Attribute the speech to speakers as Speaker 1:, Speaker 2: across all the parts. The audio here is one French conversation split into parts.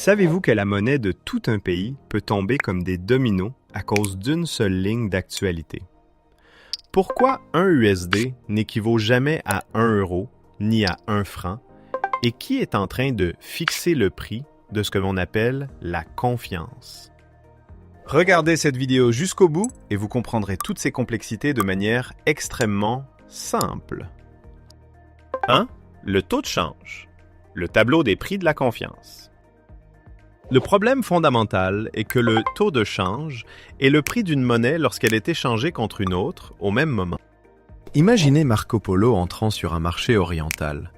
Speaker 1: Savez-vous que la monnaie de tout un pays peut tomber comme des dominos à cause d'une seule ligne d'actualité? Pourquoi 1 USD n'équivaut jamais à 1 euro ni à 1 franc? Et qui est en train de fixer le prix de ce que l'on appelle la confiance? Regardez cette vidéo jusqu'au bout et vous comprendrez toutes ces complexités de manière extrêmement simple. 1. Le taux de change. Le tableau des prix de la confiance. Le problème fondamental est que le taux de change est le prix d'une monnaie lorsqu'elle est échangée contre une autre au même moment. Imaginez Marco Polo entrant sur un marché oriental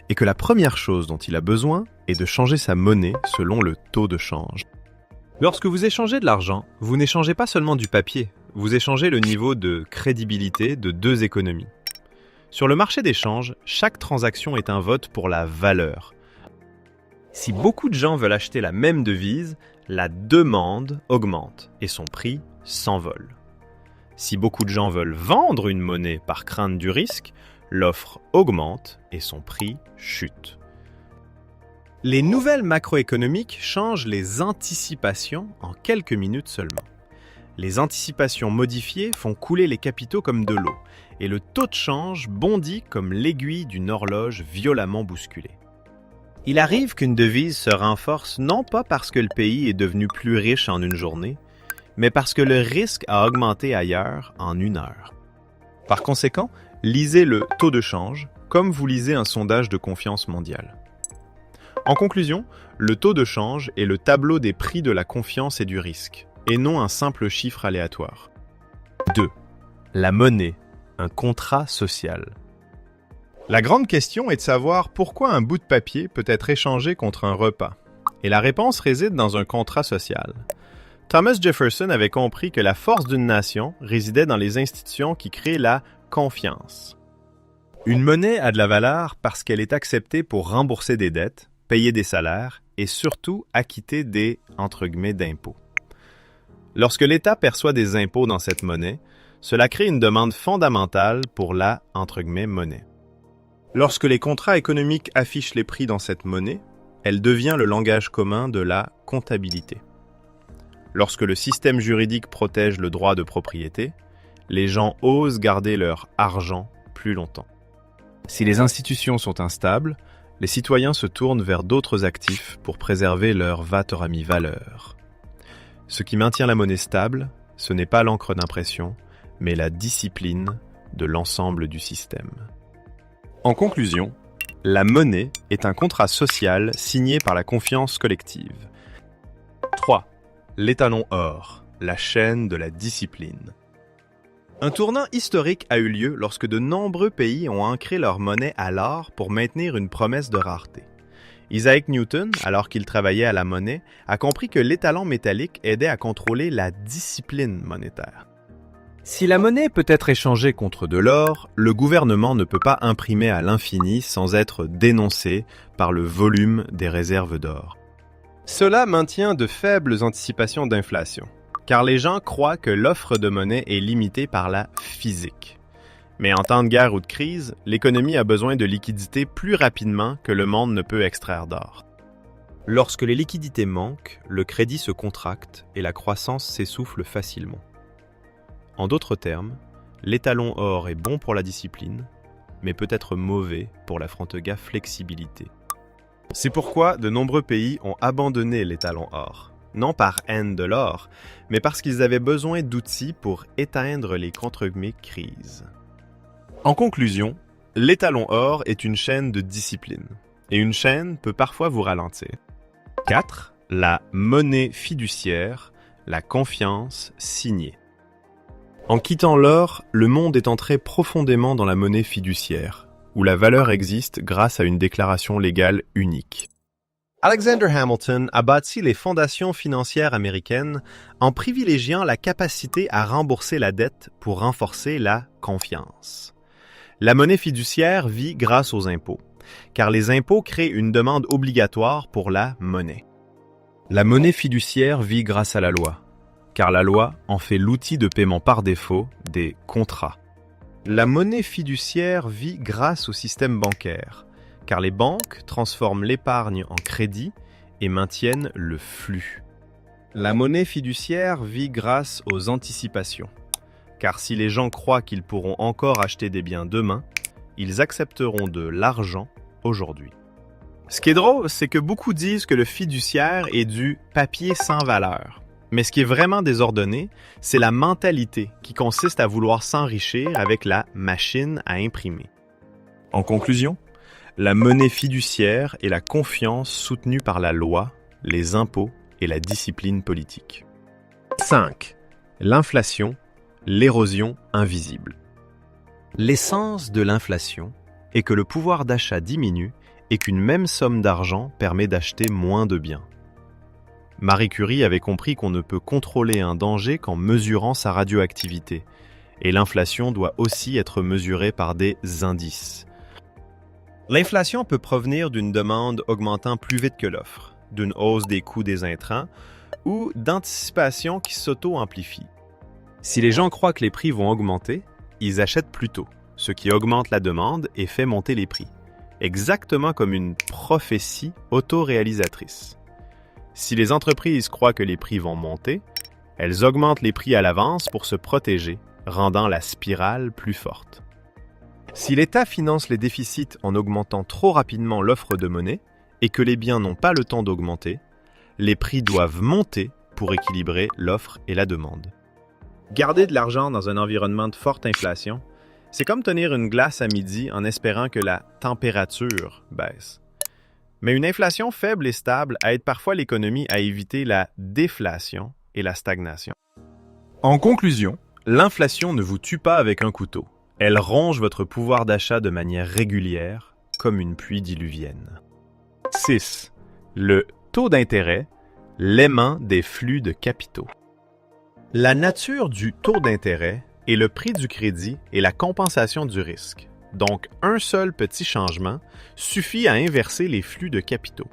Speaker 1: et que la première chose dont il a besoin est de changer sa monnaie selon le taux de change. Lorsque vous échangez de l'argent, vous n'échangez pas seulement du papier, vous échangez le niveau de crédibilité de deux économies. Sur le marché d'échange, chaque transaction est un vote pour la valeur. Si beaucoup de gens veulent acheter la même devise, la demande augmente et son prix s'envole. Si beaucoup de gens veulent vendre une monnaie par crainte du risque, l'offre augmente et son prix chute. Les nouvelles macroéconomiques changent les anticipations en quelques minutes seulement. Les anticipations modifiées font couler les capitaux comme de l'eau, et le taux de change bondit comme l'aiguille d'une horloge violemment bousculée. Il arrive qu'une devise se renforce non pas parce que le pays est devenu plus riche en une journée, mais parce que le risque a augmenté ailleurs en une heure. Par conséquent, lisez le taux de change comme vous lisez un sondage de confiance mondiale. En conclusion, le taux de change est le tableau des prix de la confiance et du risque, et non un simple chiffre aléatoire. 2. La monnaie, un contrat social. La grande question est de savoir pourquoi un bout de papier peut être échangé contre un repas. Et la réponse réside dans un contrat social. Thomas Jefferson avait compris que la force d'une nation résidait dans les institutions qui créent la confiance. Une monnaie a de la valeur parce qu'elle est acceptée pour rembourser des dettes, payer des salaires et surtout acquitter des « d'impôts ». Lorsque l'État perçoit des impôts dans cette monnaie, cela crée une demande fondamentale pour la « monnaie ». Lorsque les contrats économiques affichent les prix dans cette monnaie, elle devient le langage commun de la comptabilité. Lorsque le système juridique protège le droit de propriété, les gens osent garder leur argent plus longtemps. Si les institutions sont instables, les citoyens se tournent vers d'autres actifs pour préserver leur valeur. Ce qui maintient la monnaie stable, ce n'est pas l'encre d'impression, mais la discipline de l'ensemble du système. En conclusion, la monnaie est un contrat social signé par la confiance collective. 3. L'étalon or, la chaîne de la discipline. Un tournant historique a eu lieu lorsque de nombreux pays ont ancré leur monnaie à l'or pour maintenir une promesse de rareté. Isaac Newton, alors qu'il travaillait à la monnaie, a compris que l'étalon métallique aidait à contrôler la discipline monétaire. Si la monnaie peut être échangée contre de l'or, le gouvernement ne peut pas imprimer à l'infini sans être dénoncé par le volume des réserves d'or. Cela maintient de faibles anticipations d'inflation, car les gens croient que l'offre de monnaie est limitée par la physique. Mais en temps de guerre ou de crise, l'économie a besoin de liquidités plus rapidement que le monde ne peut extraire d'or. Lorsque les liquidités manquent, le crédit se contracte et la croissance s'essouffle facilement. En d'autres termes, l'étalon or est bon pour la discipline, mais peut être mauvais pour la flexibilité. C'est pourquoi de nombreux pays ont abandonné l'étalon or, non par haine de l'or, mais parce qu'ils avaient besoin d'outils pour éteindre les crises. En conclusion, l'étalon or est une chaîne de discipline, et une chaîne peut parfois vous ralentir. 4. La monnaie fiduciaire, la confiance signée. En quittant l'or, le monde est entré profondément dans la monnaie fiduciaire, où la valeur existe grâce à une déclaration légale unique. Alexander Hamilton a bâti les fondations financières américaines en privilégiant la capacité à rembourser la dette pour renforcer la confiance. La monnaie fiduciaire vit grâce aux impôts, car les impôts créent une demande obligatoire pour la monnaie. La monnaie fiduciaire vit grâce à la loi, car la loi en fait l'outil de paiement par défaut des contrats. La monnaie fiduciaire vit grâce au système bancaire, car les banques transforment l'épargne en crédit et maintiennent le flux. La monnaie fiduciaire vit grâce aux anticipations. Car si les gens croient qu'ils pourront encore acheter des biens demain, ils accepteront de l'argent aujourd'hui. Ce qui est drôle, c'est que beaucoup disent que le fiduciaire est du papier sans valeur. Mais ce qui est vraiment désordonné, c'est la mentalité qui consiste à vouloir s'enrichir avec la machine à imprimer. En conclusion, la monnaie fiduciaire est la confiance soutenue par la loi, les impôts et la discipline politique. 5. L'inflation, l'érosion invisible. L'essence de l'inflation est que le pouvoir d'achat diminue et qu'une même somme d'argent permet d'acheter moins de biens. Marie Curie avait compris qu'on ne peut contrôler un danger qu'en mesurant sa radioactivité, et l'inflation doit aussi être mesurée par des indices. L'inflation peut provenir d'une demande augmentant plus vite que l'offre, d'une hausse des coûts des intrants ou d'anticipation qui s'auto-amplifie. Si les gens croient que les prix vont augmenter, ils achètent plus tôt, ce qui augmente la demande et fait monter les prix, exactement comme une prophétie autoréalisatrice. Si les entreprises croient que les prix vont monter, elles augmentent les prix à l'avance pour se protéger, rendant la spirale plus forte. Si l'État finance les déficits en augmentant trop rapidement l'offre de monnaie et que les biens n'ont pas le temps d'augmenter, les prix doivent monter pour équilibrer l'offre et la demande. Garder de l'argent dans un environnement de forte inflation, c'est comme tenir une glace à midi en espérant que la température baisse. Mais une inflation faible et stable aide parfois l'économie à éviter la déflation et la stagnation. En conclusion, l'inflation ne vous tue pas avec un couteau. Elle ronge votre pouvoir d'achat de manière régulière, comme une pluie diluvienne. 6. Le taux d'intérêt, l'aimant des flux de capitaux. La nature du taux d'intérêt est le prix du crédit et la compensation du risque. Donc, un seul petit changement suffit à inverser les flux de capitaux.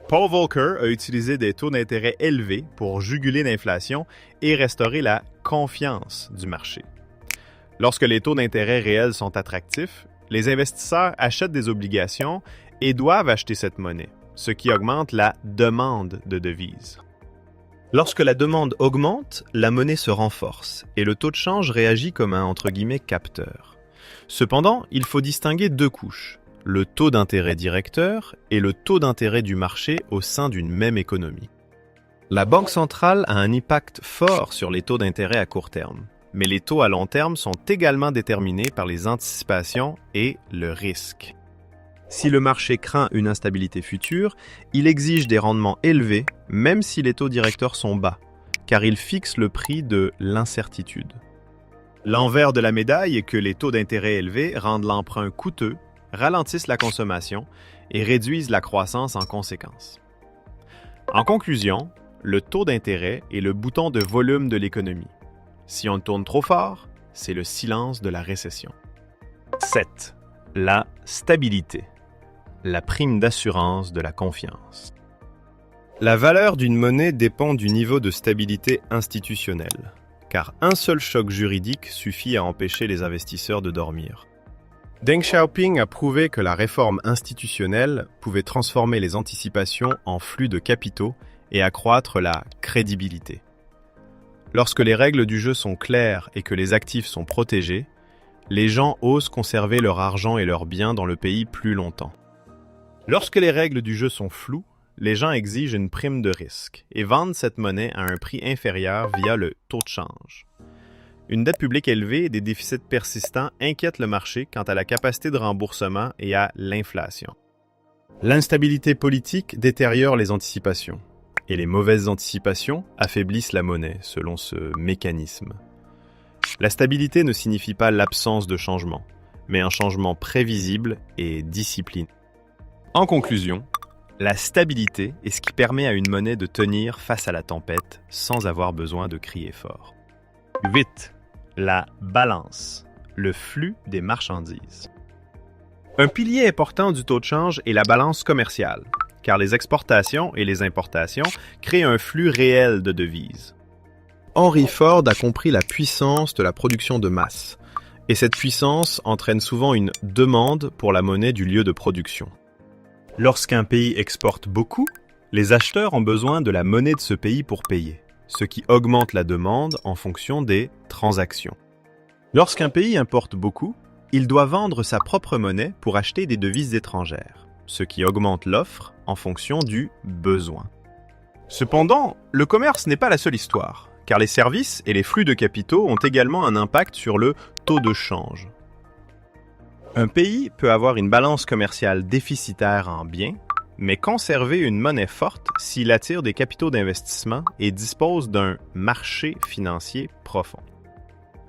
Speaker 1: Paul Volcker a utilisé des taux d'intérêt élevés pour juguler l'inflation et restaurer la confiance du marché. Lorsque les taux d'intérêt réels sont attractifs, les investisseurs achètent des obligations et doivent acheter cette monnaie, ce qui augmente la demande de devises. Lorsque la demande augmente, la monnaie se renforce et le taux de change réagit comme un « capteur ». Cependant, il faut distinguer deux couches, le taux d'intérêt directeur et le taux d'intérêt du marché au sein d'une même économie. La Banque centrale a un impact fort sur les taux d'intérêt à court terme, mais les taux à long terme sont également déterminés par les anticipations et le risque. Si le marché craint une instabilité future, il exige des rendements élevés, même si les taux directeurs sont bas, car il fixe le prix de l'incertitude. L'envers de la médaille est que les taux d'intérêt élevés rendent l'emprunt coûteux, ralentissent la consommation et réduisent la croissance en conséquence. En conclusion, le taux d'intérêt est le bouton de volume de l'économie. Si on le tourne trop fort, c'est le silence de la récession. 7. La stabilité. La prime d'assurance de la confiance. La valeur d'une monnaie dépend du niveau de stabilité institutionnelle, car un seul choc juridique suffit à empêcher les investisseurs de dormir. Deng Xiaoping a prouvé que la réforme institutionnelle pouvait transformer les anticipations en flux de capitaux et accroître la crédibilité. Lorsque les règles du jeu sont claires et que les actifs sont protégés, les gens osent conserver leur argent et leurs biens dans le pays plus longtemps. Lorsque les règles du jeu sont floues, les gens exigent une prime de risque et vendent cette monnaie à un prix inférieur via le taux de change. Une dette publique élevée et des déficits persistants inquiètent le marché quant à la capacité de remboursement et à l'inflation. L'instabilité politique détériore les anticipations, et les mauvaises anticipations affaiblissent la monnaie selon ce mécanisme. La stabilité ne signifie pas l'absence de changement, mais un changement prévisible et discipliné. En conclusion, la stabilité est ce qui permet à une monnaie de tenir face à la tempête sans avoir besoin de crier fort. 8. La balance, le flux des marchandises. Un pilier important du taux de change est la balance commerciale, car les exportations et les importations créent un flux réel de devises. Henry Ford a compris la puissance de la production de masse, et cette puissance entraîne souvent une demande pour la monnaie du lieu de production. Lorsqu'un pays exporte beaucoup, Les acheteurs ont besoin de la monnaie de ce pays pour payer, ce qui augmente la demande en fonction des transactions. Lorsqu'un pays importe beaucoup, il doit vendre sa propre monnaie pour acheter des devises étrangères, ce qui augmente l'offre en fonction du besoin. Cependant, le commerce n'est pas la seule histoire, car les services et les flux de capitaux ont également un impact sur le taux de change. Un pays peut avoir une balance commerciale déficitaire en biens, mais conserver une monnaie forte s'il attire des capitaux d'investissement et dispose d'un marché financier profond.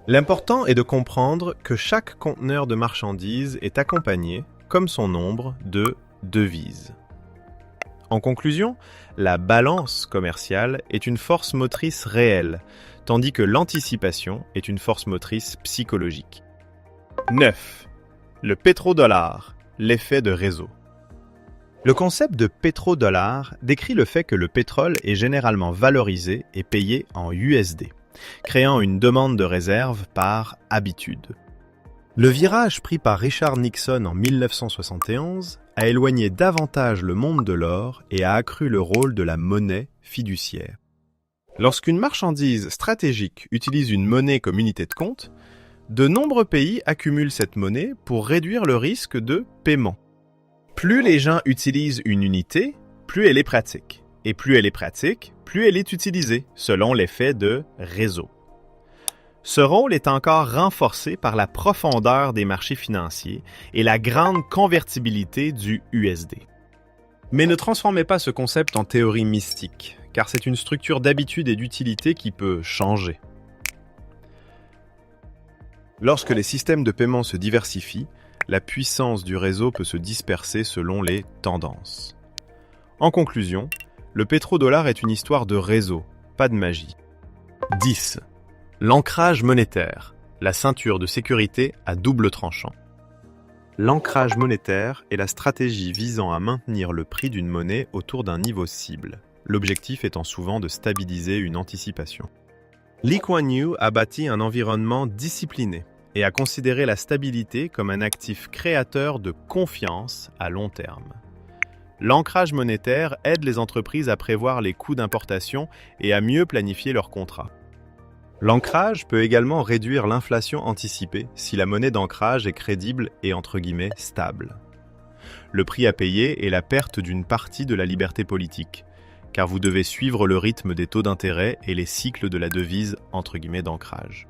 Speaker 1: L'important est de comprendre que chaque conteneur de marchandises est accompagné, comme son nombre, de devises. En conclusion, la balance commerciale est une force motrice réelle, tandis que l'anticipation est une force motrice psychologique. 9. Le pétrodollar, l'effet de réseau. Le concept de pétrodollar décrit le fait que le pétrole est généralement valorisé et payé en USD, créant une demande de réserve par habitude. Le virage pris par Richard Nixon en 1971 a éloigné davantage le monde de l'or et a accru le rôle de la monnaie fiduciaire. Lorsqu'une marchandise stratégique utilise une monnaie comme unité de compte, de nombreux pays accumulent cette monnaie pour réduire le risque de paiement. Plus les gens utilisent une unité, plus elle est pratique. Et plus elle est pratique, plus elle est utilisée, selon l'effet de réseau. Ce rôle est encore renforcé par la profondeur des marchés financiers et la grande convertibilité du USD. Mais ne transformez pas ce concept en théorie mystique, car c'est une structure d'habitude et d'utilité qui peut changer. Lorsque les systèmes de paiement se diversifient, la puissance du réseau peut se disperser selon les tendances. En conclusion, le pétrodollar est une histoire de réseau, pas de magie. 10. L'ancrage monétaire, la ceinture de sécurité à double tranchant. L'ancrage monétaire est la stratégie visant à maintenir le prix d'une monnaie autour d'un niveau cible, l'objectif étant souvent de stabiliser une anticipation. Lee Kuan Yew a bâti un environnement discipliné et a considéré la stabilité comme un actif créateur de confiance à long terme. L'ancrage monétaire aide les entreprises à prévoir les coûts d'importation et à mieux planifier leurs contrats. L'ancrage peut également réduire l'inflation anticipée si la monnaie d'ancrage est crédible et entre guillemets stable. Le prix à payer est la perte d'une partie de la liberté politique, car vous devez suivre le rythme des taux d'intérêt et les cycles de la devise entre guillemets d'ancrage.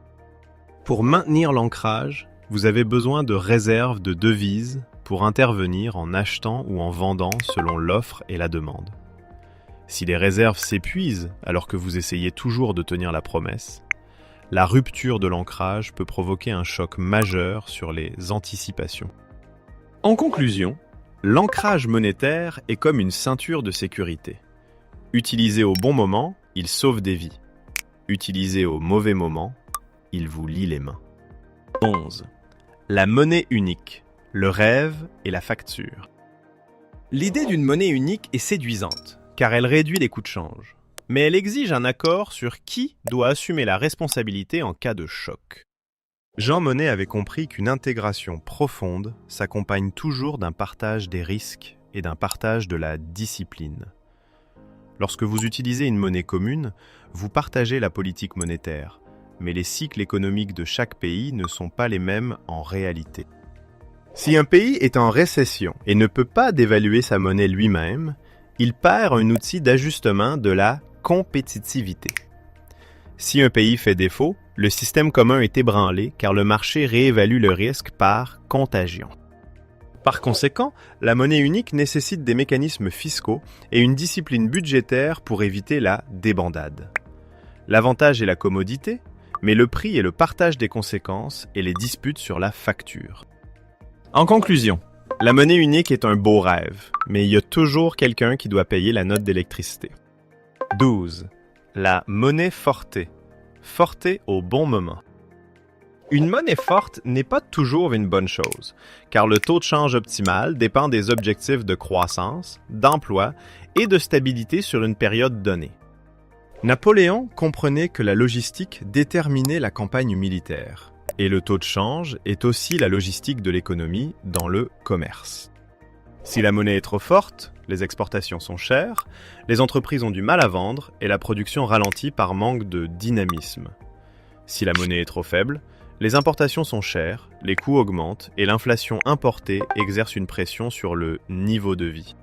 Speaker 1: Pour maintenir l'ancrage, vous avez besoin de réserves de devises pour intervenir en achetant ou en vendant selon l'offre et la demande. Si les réserves s'épuisent alors que vous essayez toujours de tenir la promesse, la rupture de l'ancrage peut provoquer un choc majeur sur les anticipations. En conclusion, l'ancrage monétaire est comme une ceinture de sécurité. Utilisé au bon moment, il sauve des vies. Utilisé au mauvais moment, il vous lie les mains. 11. La monnaie unique, le rêve et la facture. L'idée d'une monnaie unique est séduisante, car elle réduit les coûts de change. Mais elle exige un accord sur qui doit assumer la responsabilité en cas de choc. Jean Monnet avait compris qu'une intégration profonde s'accompagne toujours d'un partage des risques et d'un partage de la discipline. Lorsque vous utilisez une monnaie commune, vous partagez la politique monétaire, mais les cycles économiques de chaque pays ne sont pas les mêmes en réalité. Si un pays est en récession et ne peut pas dévaluer sa monnaie lui-même, il perd un outil d'ajustement de la compétitivité. Si un pays fait défaut, le système commun est ébranlé car le marché réévalue le risque par contagion. Par conséquent, la monnaie unique nécessite des mécanismes fiscaux et une discipline budgétaire pour éviter la débandade. L'avantage est la commodité, mais le prix est le partage des conséquences et les disputes sur la facture. En conclusion, la monnaie unique est un beau rêve, mais il y a toujours quelqu'un qui doit payer la note d'électricité. 12. La monnaie forte. Forte au bon moment. Une monnaie forte n'est pas toujours une bonne chose, car le taux de change optimal dépend des objectifs de croissance, d'emploi et de stabilité sur une période donnée. Napoléon comprenait que la logistique déterminait la campagne militaire, et le taux de change est aussi la logistique de l'économie dans le commerce. Si la monnaie est trop forte, Les exportations sont chères, les entreprises ont du mal à vendre et la production ralentit par manque de dynamisme. Si la monnaie est trop faible, les importations sont chères, les coûts augmentent et l'inflation importée exerce une pression sur le niveau de vie.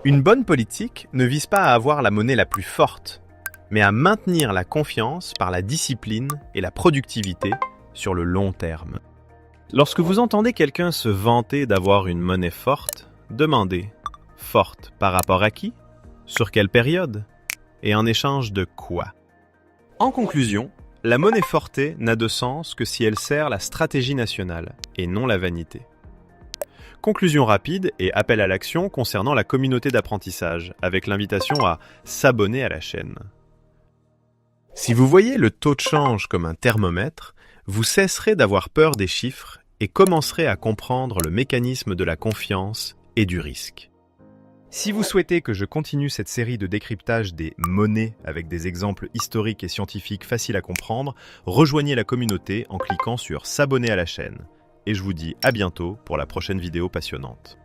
Speaker 1: Une bonne politique ne vise pas à avoir la monnaie la plus forte, mais à maintenir la confiance par la discipline et la productivité sur le long terme. Lorsque vous entendez quelqu'un se vanter d'avoir une monnaie forte, demandez « forte par rapport à qui? Sur quelle période? Et en échange de quoi ?» En conclusion, la monnaie forte n'a de sens que si elle sert la stratégie nationale et non la vanité. Conclusion rapide et appel à l'action concernant la communauté d'apprentissage, avec l'invitation à s'abonner à la chaîne. Si vous voyez le taux de change comme un thermomètre, vous cesserez d'avoir peur des chiffres et commencerez à comprendre le mécanisme de la confiance et du risque. Si vous souhaitez que je continue cette série de décryptage des monnaies avec des exemples historiques et scientifiques faciles à comprendre, rejoignez la communauté en cliquant sur s'abonner à la chaîne. Et je vous dis à bientôt pour la prochaine vidéo passionnante.